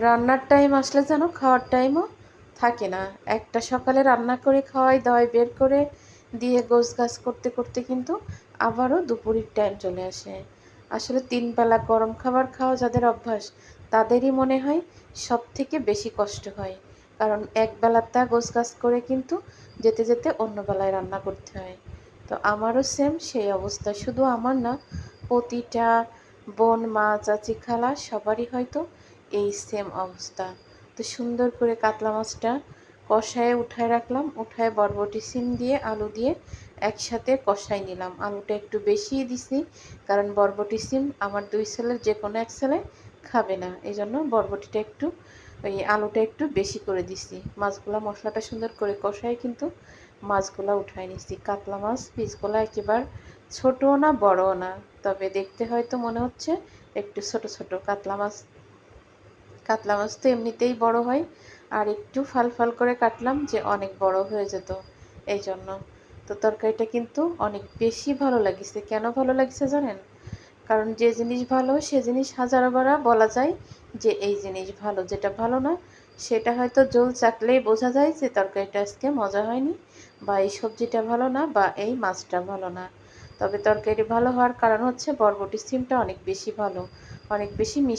রান্নার টাইম আসলে যেন খাওয়ার টাইমও থাকে না। একটা সকালে রান্না করে খাওয়াই দাওয়াই বের করে দিয়ে গোছগাছ করতে করতে কিন্তু আবারও দুপুরের টাইম চলে আসে। আসলে ৩ বেলা গরম খাবার খাওয়া যাদের অভ্যাস তাদেরই মনে হয় সবথেকে বেশি কষ্ট হয়। কারণ এক বেলাটা গোছগাছ করে কিন্তু যেতে যেতে অন্য বেলায় রান্না করতে হয়। তো আমারও সেম সেই অবস্থা। শুধু আমার না, প্রতিটা বোন, মা, চাচি, খালা সবারই হয়তো এই সেম অবস্থা। তো সুন্দর করে কাতলা মাছটা কষায়ে উঠায় রাখলাম। উঠায় বরবটি, সিম দিয়ে আলু দিয়ে একসাথে কষাই নিলাম। আলুটা একটু বেশিই দিছি, কারণ বরবটি, সিম আমার ২ ছেলের যেকোনো এক ছেলে খাবে না। এজন্য বরবটিটা একটু আলুটা একটু বেশি করে দিছি। মাছগুলা মশলাটা সুন্দর করে কষায় কিন্তু মাছগুলা উঠায় নিছি। কাতলা মাছ পিসগুলা একেবারে ছোটও না বড়ও না, তবে দেখতে হয়তো মনে হচ্ছে একটু ছোট ছোট। কাতলা মাছ তো এমনিতেই বড় হয়, আর একটু ফাল ফাল করে কাটলাম যে অনেক বড় হয়ে যেত এই জন্য। তো তরকারিটা কিন্তু অনেক বেশি ভালো লাগিছে। কেন ভালো লাগছে জানেন? কারণ যে জিনিস ভালো সে জিনিস হাজারোবার বলা যায় যে এই জিনিস ভালো। যেটা ভালো না সেটা হয়তো ঝোল চাখলেই বোঝা যায় যে তরকারিটা আজকে মজা হয়নি, বা এই সবজিটা ভালো না, বা এই মাছটা ভালো না। তবে তরকারি ভালো হওয়ার কারণ হচ্ছে বরবটি, সিমটা অনেক বেশি ভালো, অনেক বেশি মিষ্টি।